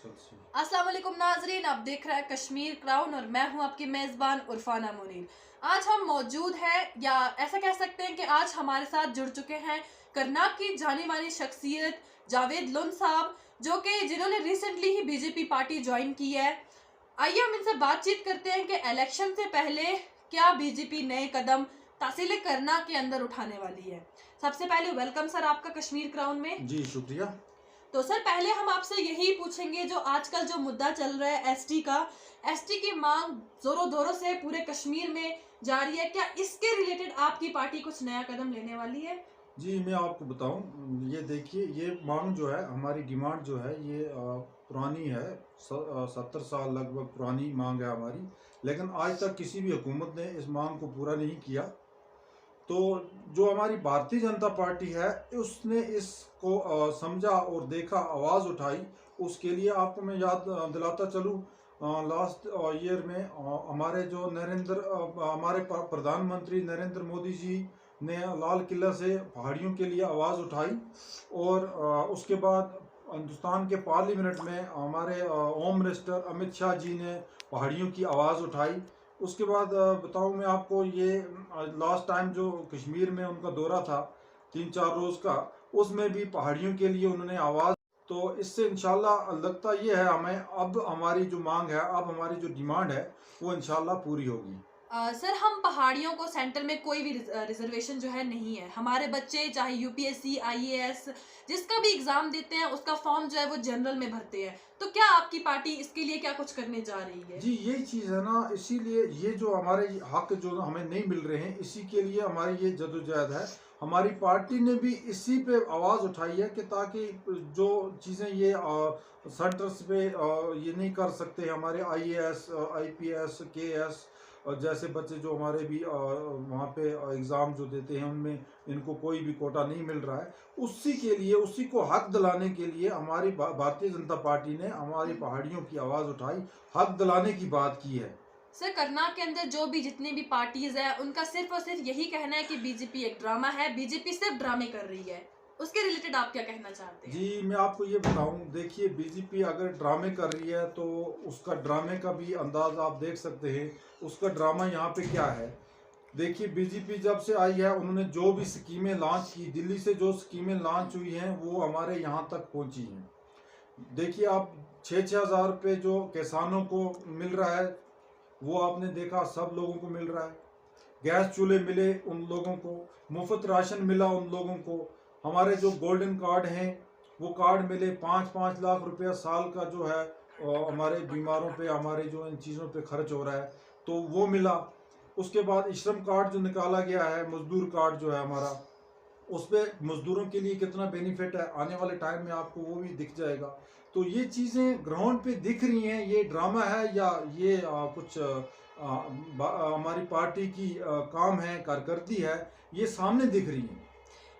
अस्सलाम वालेकुम नाजरीन, आप देख रहे हैं कश्मीर क्राउन और मैं हूं आपकी मेज़बान उरफाना मुनीर। आज हम मौजूद हैं या ऐसा कह सकते हैं कि आज हमारे साथ जुड़ चुके हैं करनाल की जानी मानी शख्सियत जावेद लुन साहब, जो कि जिन्होंने रिसेंटली ही बीजेपी पार्टी ज्वाइन की है। आइए हम इनसे बातचीत करते हैं कि इलेक्शन से पहले क्या बीजेपी नए कदम तहसील करनाल के अंदर उठाने वाली है। सबसे पहले वेलकम सर आपका कश्मीर क्राउन में। जी शुक्रिया। तो सर पहले हम आपसे यही पूछेंगे, जो आजकल जो मुद्दा चल रहा है एसटी का, एसटी की मांग जोरों दोरों से पूरे कश्मीर में जारी है, क्या इसके रिलेटेड आपकी पार्टी कुछ नया कदम लेने वाली है? जी मैं आपको बताऊं, ये देखिए, ये मांग जो है, हमारी डिमांड जो है, ये पुरानी है। 70 साल लगभग पुरानी मांग है हमारी, लेकिन आज तक किसी भी हुकूमत ने इस मांग को पूरा नहीं किया। तो जो हमारी भारतीय जनता पार्टी है, उसने इसको समझा और देखा, आवाज़ उठाई। उसके लिए आपको मैं याद दिलाता चलूँ, लास्ट ईयर में हमारे जो हमारे प्रधानमंत्री नरेंद्र मोदी जी ने लाल किला से पहाड़ियों के लिए आवाज़ उठाई। और उसके बाद हिंदुस्तान के पार्लियामेंट में हमारे होम मिनिस्टर अमित शाह जी ने पहाड़ियों की आवाज़ उठाई। उसके बाद बताऊं मैं आपको, ये लास्ट टाइम जो कश्मीर में उनका दौरा था 3-4 रोज़ का, उसमें भी पहाड़ियों के लिए उन्होंने आवाज़। तो इससे इंशाल्लाह लगता ये है हमें, अब हमारी जो मांग है, अब हमारी जो डिमांड है, वो इंशाल्लाह पूरी होगी। सर हम पहाड़ियों को सेंटर में कोई भी रिजर्वेशन जो है नहीं है। हमारे बच्चे चाहे यूपीएससी आईएएस जिसका भी एग्जाम देते हैं, उसका फॉर्म जो है वो जनरल में भरते हैं। तो क्या आपकी पार्टी इसके लिए क्या कुछ करने जा रही है? जी यही चीज़ है ना, इसीलिए ये जो हमारे हक जो हमें नहीं मिल रहे हैं, इसी के लिए हमारी ये जदोजहद है। हमारी पार्टी ने भी इसी पे आवाज़ उठाई है कि ताकि जो चीज़ें ये सेंटर्स पे ये नहीं कर सकते, हमारे आईएएस आईपीएस केएस जैसे बच्चे जो हमारे भी वहाँ पे एग्ज़ाम जो देते हैं, उनमें इनको कोई भी कोटा नहीं मिल रहा है। उसी के लिए, उसी को हक दिलाने के लिए हमारी भारतीय जनता पार्टी ने हमारी पहाड़ियों की आवाज़ उठाई, हक दिलाने की बात की है। सर करनाल के अंदर जो भी जितने भी पार्टीज है, उनका सिर्फ और सिर्फ यही कहना है कि बीजेपी एक ड्रामा है, बीजेपी सिर्फ ड्रामे कर रही है। उसके रिलेटेड आप क्या कहना चाहते हैं? जी मैं आपको ये बताऊं, देखिए, बीजेपी अगर ड्रामे कर रही है तो उसका ड्रामे का भी अंदाज आप देख सकते हैं। उसका ड्रामा यहाँ पे क्या है। देखिए, बीजेपी जब से आई है, उन्होंने जो भी स्कीमें लॉन्च की, दिल्ली से जो स्कीमें लॉन्च हुई हैं, वो हमारे यहाँ तक पहुँची हैं। देखिए आप, 6-6 हज़ार रुपये जो किसानों को मिल रहा है, वो आपने देखा, सब लोगों को मिल रहा है। गैस चूल्हे मिले उन लोगों को, मुफ्त राशन मिला उन लोगों को। हमारे जो गोल्डन कार्ड हैं, वो कार्ड मिले। 5-5 लाख रुपया साल का जो है हमारे बीमारों पे, हमारे जो इन चीज़ों पे खर्च हो रहा है, तो वो मिला। उसके बाद श्रम कार्ड जो निकाला गया है, मजदूर कार्ड जो है हमारा, उस पर मजदूरों के लिए कितना बेनिफिट है, आने वाले टाइम में आपको वो भी दिख जाएगा। तो ये चीज़ें ग्राउंड पे दिख रही हैं। ये ड्रामा है या ये कुछ हमारी पार्टी की काम है, कारकर्दगी है, ये सामने दिख रही है।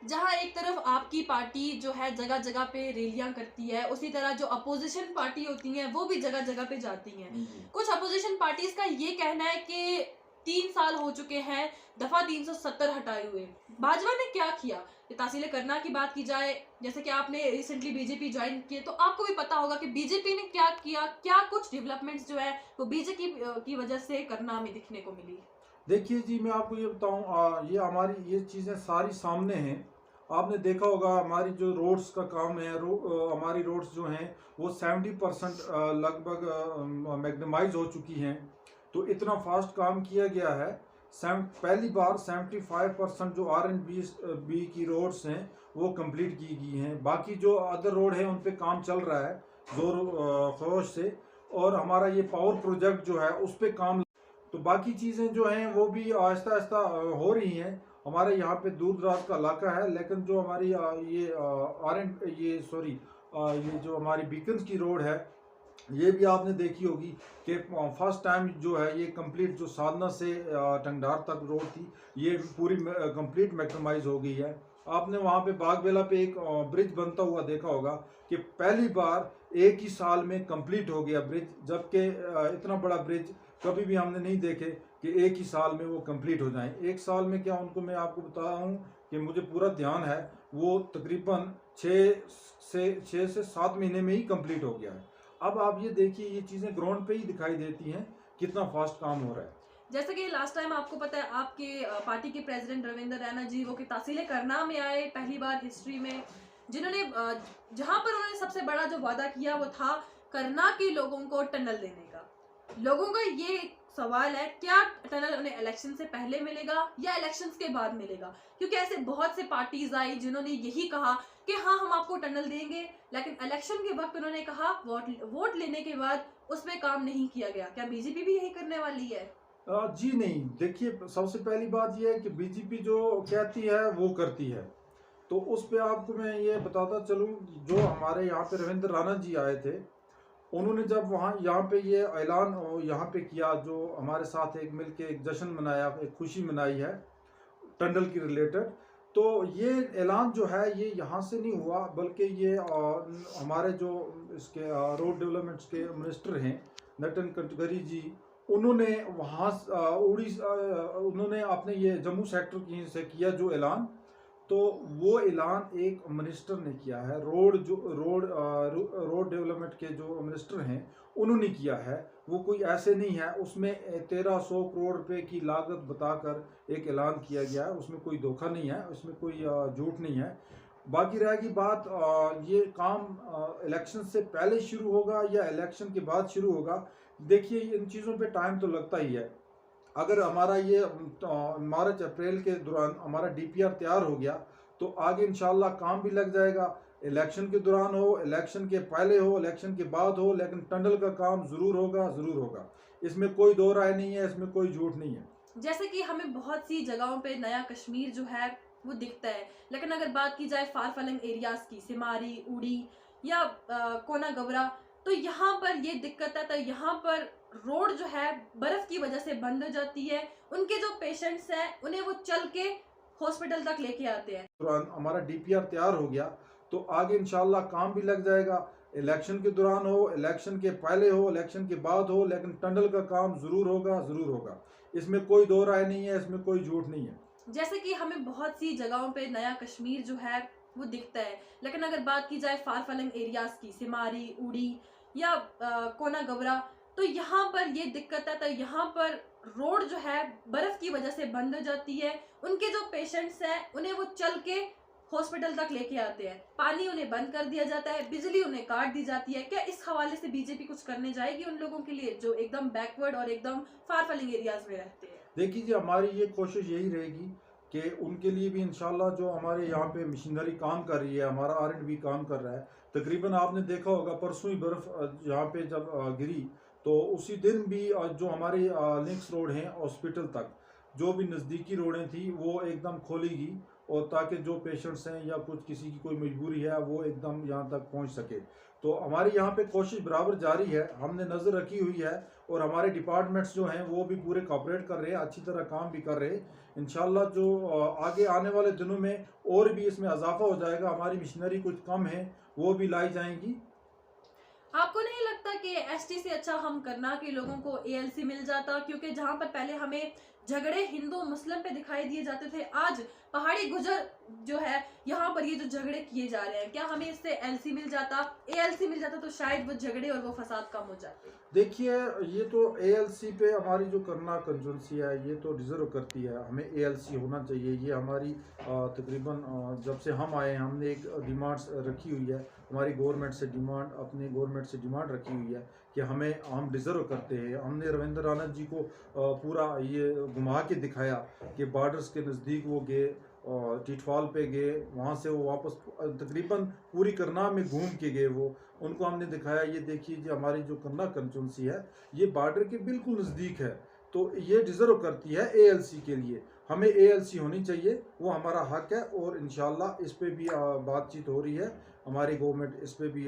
जहां एक तरफ आपकी पार्टी जो है जगह जगह पे रैलियां करती है, उसी तरह जो अपोजिशन पार्टी होती हैं वो भी जगह जगह पे जाती हैं। कुछ अपोजिशन पार्टीज का ये कहना है कि 3 साल हो चुके हैं दफा 370 हटाए हुए। भाजपा ने क्या किया? तहसील करना की बात की जाए, जैसे कि आपने रिसेंटली बीजेपी ज्वाइन किए, तो आपको भी पता होगा कि बीजेपी ने क्या किया, क्या कुछ डेवलपमेंट्स जो है वो बीजेपी की वजह से करना में दिखने को मिली। देखिए जी, मैं आपको ये बताऊं, ये हमारी ये चीज़ें सारी सामने हैं। आपने देखा होगा, हमारी जो रोड्स का काम है, हमारी रोड्स जो हैं, वो 70% लगभग मैग्नेमाइज हो चुकी हैं। तो इतना फास्ट काम किया गया है। पहली बार 75% जो R&B की रोड्स हैं, वो कंप्लीट की गई हैं। बाकी जो अदर रोड है, उन पे काम चल रहा है जोर खरोश से। और हमारा ये पावर प्रोजेक्ट जो है, उस पर काम। तो बाकी चीज़ें जो हैं वो भी आहिस्ता आहिस्ता हो रही हैं। हमारे यहाँ पे दूर दराज का इलाका है, लेकिन जो हमारी ये जो हमारी बीकन्स की रोड है, ये भी आपने देखी होगी कि फर्स्ट टाइम जो है ये कंप्लीट, जो साधना से टंगडार तक रोड थी, ये पूरी कंप्लीट मैक्सिमाइज हो गई है। आपने वहाँ पे बागबेला पे एक ब्रिज बनता हुआ देखा होगा कि पहली बार एक ही साल में कंप्लीट हो गया ब्रिज, जबकि इतना बड़ा ब्रिज कभी भी हमने नहीं देखे कि एक ही साल में वो कंप्लीट हो जाए। एक साल में क्या, उनको मैं आपको बता रहा हूँ कि मुझे पूरा ध्यान है, वो तकरीबन 6 से 7 महीने में ही कंप्लीट हो गया है। अब आप ये देखिए, ये चीजें ग्राउंड पे ही दिखाई देती हैं कितना फास्ट काम हो रहा है। जैसे कि लास्ट टाइम आपको पता है आपके पार्टी के प्रेसिडेंट रविंद्र रैना जी वो कि तहसील करनाल में आए पहली बार हिस्ट्री में, जिन्होंने जहां पर उन्होंने सबसे बड़ा जो वादा किया वो था करनाल के लोगों को टनल देने का। लोगों का ये सवाल है, क्या टनल उन्हें इलेक्शन से पहले मिलेगा या इलेक्शंस के बाद मिलेगा? क्योंकि ऐसे बहुत से पार्टीज आई जिन्होंने यही कहा कि हाँ हम आपको टनल देंगे, लेकिन इलेक्शन के वक्त उन्होंने कहा वोट लेने के बाद उसमें काम नहीं किया गया। क्या बीजेपी भी यही करने वाली है? जी नहीं, देखिए सबसे पहली बात यह है कि बीजेपी जो कहती है वो करती है। तो उस पे आपको मैं ये बताता चलूँ, जो हमारे यहाँ पे रविंद्र राणा जी आए थे, उन्होंने जब वहाँ यहाँ पे ये ऐलान यहाँ पे किया, जो हमारे साथ एक मिलके एक जश्न मनाया, एक खुशी मनाई है टंडल की रिलेटेड, तो ये ऐलान जो है ये यहाँ से नहीं हुआ, बल्कि ये हमारे जो इसके रोड डेवलपमेंट्स के मिनिस्टर हैं नितिन गडकरी जी, उन्होंने वहाँ उन्होंने अपने ये जम्मू सेक्टर की से किया जो ऐलान। तो वो ऐलान एक मिनिस्टर ने किया है, रोड डेवलपमेंट के जो मिनिस्टर हैं उन्होंने किया है। वो कोई ऐसे नहीं है, उसमें 1300 करोड़ रुपए की लागत बताकर एक ऐलान किया गया है, उसमें कोई धोखा नहीं है, उसमें कोई झूठ नहीं है। बाकी रहेगी बात, ये काम इलेक्शन से पहले शुरू होगा या इलेक्शन के बाद शुरू होगा। देखिए इन चीज़ों पे टाइम तो लगता ही है। अगर हमारा ये मार्च अप्रैल के दौरान हमारा डीपीआर तैयार हो गया तो आगे इंशाल्लाह काम भी लग जाएगा। इलेक्शन के दौरान हो, इलेक्शन के पहले हो, इलेक्शन के बाद हो, लेकिन टंडल का काम ज़रूर होगा, ज़रूर होगा। इसमें कोई दो राय नहीं है, इसमें कोई झूठ नहीं है। जैसे कि हमें बहुत सी जगहों पे नया कश्मीर जो है वो दिखता है, लेकिन अगर बात की जाए फार फ्लंग एरियाज की, सिमारी, उड़ी या कोना गवरा, तो यहाँ पर ये दिक्कत है। तो यहाँ पर रोड जो है बर्फ की वजह से बंद हो जाती है, उनके जो पेशेंट्स हैं उन्हें वो चल के हॉस्पिटल तक लेके आते हैं। दौरान हमारा डीपीआर तैयार हो गया तो आगे इंशाल्लाह काम भी लग जाएगा। इलेक्शन के दौरान हो, इलेक्शन के पहले हो, इलेक्शन के बाद हो, लेकिन टंडल का काम ज़रूर होगा, ज़रूर होगा। इसमें कोई दो राय नहीं है, इसमें कोई झूठ नहीं है। जैसे कि हमें बहुत सी जगहों पे नया कश्मीर जो है वो दिखता है, लेकिन अगर बात की जाए फार फ्लंग एरियाज की, सिमारी, उड़ी या कोना गवरा, तो यहाँ पर ये दिक्कत है। तो यहाँ पर रोड जो है बर्फ की वजह से बंद हो जाती है, उनके जो पेशेंट्स हैं उन्हें वो चल के हॉस्पिटल तक लेके आते हैं, पानी उन्हें बंद कर दिया जाता है, बिजली उन्हें काट दी जाती है। क्या इस हवाले से बीजेपी कुछ करने जाएगी उन लोगों के लिए जो एकदम बैकवर्ड और एकदम फार फ्लंग एरियाज में रहते हैं? देखिए जी, हमारी ये कोशिश यही रहेगी कि उनके लिए भी इंशाल्लाह जो हमारे यहाँ पे मशीनरी काम कर रही है, हमारा R&B काम कर रहा है। तकरीबन आपने देखा होगा परसों ही बर्फ़ यहाँ पे जब गिरी तो उसी दिन भी जो हमारी लिंक्स रोड हैं हॉस्पिटल तक, जो भी नज़दीकी रोडें थी वो एकदम खोलेगी, और ताकि जो पेशेंट्स हैं या कुछ किसी की कोई मजबूरी है वो एकदम यहाँ तक पहुँच सके। तो हमारी यहाँ पे कोशिश बराबर जारी है, हमने नज़र रखी हुई है, और हमारे डिपार्टमेंट्स जो हैं वो भी पूरे कॉपरेट कर रहे हैं, अच्छी तरह काम भी कर रहे हैं। इंशाल्लाह जो आगे आने वाले दिनों में और भी इसमें इजाफा हो जाएगा। हमारी मशीनरी कुछ कम है, वो भी लाई जाएंगी। आपको नहीं लगता कि एसटी से अच्छा हम करनाल के लोगों को एएलसी मिल जाता? क्योंकि जहां पर पहले हमें झगड़े हिंदू मुस्लिम पे दिखाई दिए जाते थे, आज पहाड़ी गुजर जो है यहाँ पर ये जो झगड़े किए जा रहे हैं, क्या हमें इससे एलसी मिल जाता, एएलसी मिल जाता, तो शायद वो झगड़े और वो फसाद कम हो जाते। देखिए ये तो एएलसी पे हमारी जो करना कंजुंसी है ये तो डिज़र्व करती है, हमें एएलसी होना चाहिए। ये हमारी तकरीबन जब से हम आए हैं हमने एक डिमांड्स रखी हुई है, हमारी गवर्नमेंट से डिमांड, अपनी गवर्नमेंट से डिमांड रखी हुई है कि हम डिज़र्व करते हैं। हमने रविंद्र राणा जी को पूरा ये घुमा के दिखाया कि बॉर्डर्स के नज़दीक वो गए और टिटफॉल पे गए, वहाँ से वो वापस तकरीबन पूरी करनाल में घूम के गए। वो उनको हमने दिखाया, ये देखिए जी हमारी जो करनाल कंस्टिट्यूंसी है ये बॉर्डर के बिल्कुल नज़दीक है, तो ये डिज़र्व करती है एएलसी के लिए। हमें एएलसी होनी चाहिए, वो हमारा हक है, और इंशाल्लाह इस पे भी बातचीत हो रही है। हमारी गवर्नमेंट इस पे भी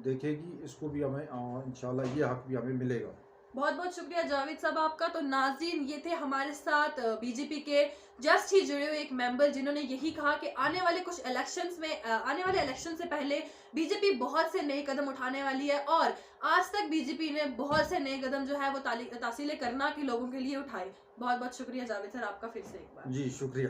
देखेगी, इसको भी हमें इंशाल्लाह ये हक भी हमें मिलेगा। बहुत बहुत शुक्रिया जावेद साहब आपका। तो नाज़रीन, ये थे हमारे साथ बीजेपी के जस्ट ही जुड़े हुए एक मेंबर जिन्होंने यही कहा कि आने वाले कुछ इलेक्शंस में आने वाले इलेक्शन से पहले बीजेपी बहुत से नए कदम उठाने वाली है, और आज तक बीजेपी ने बहुत से नए कदम जो है वो तहसील करनाल के लोगों के लिए उठाए। बहुत बहुत शुक्रिया जावेद सर आपका फिर से एक बार। जी शुक्रिया।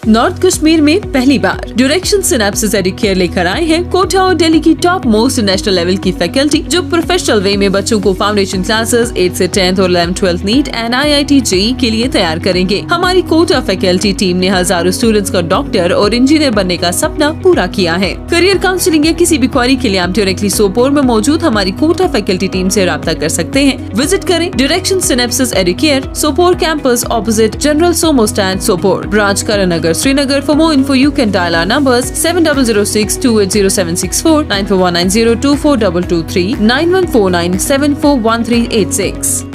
नॉर्थ कश्मीर में पहली बार डायरेक्शन सिनेप्सिस एडुकेयर लेकर आए हैं कोटा और दिल्ली की टॉप मोस्ट नेशनल लेवल की फैकल्टी जो प्रोफेशनल वे में बच्चों को फाउंडेशन क्लासेस 8 से 10th और 11th-12th neat and IIT JEE के लिए तैयार करेंगे। हमारी कोटा फैकल्टी टीम ने हजारों स्टूडेंट्स का डॉक्टर और इंजीनियर बनने का सपना पूरा किया है। करियर काउंसलिंग या किसी भी क्वेरी के लिए आप डायरेक्टली सोपोर में मौजूद हमारी कोटा फैकल्टी टीम से राब्ता कर सकते हैं। विजिट करें direction Synapsis Educare, Sopore campus opposite general Sumo stand, Sopore, branch Karannagar, Srinagar. For more info, you can dial our numbers 7006 280764, 9419024223, 9149741386.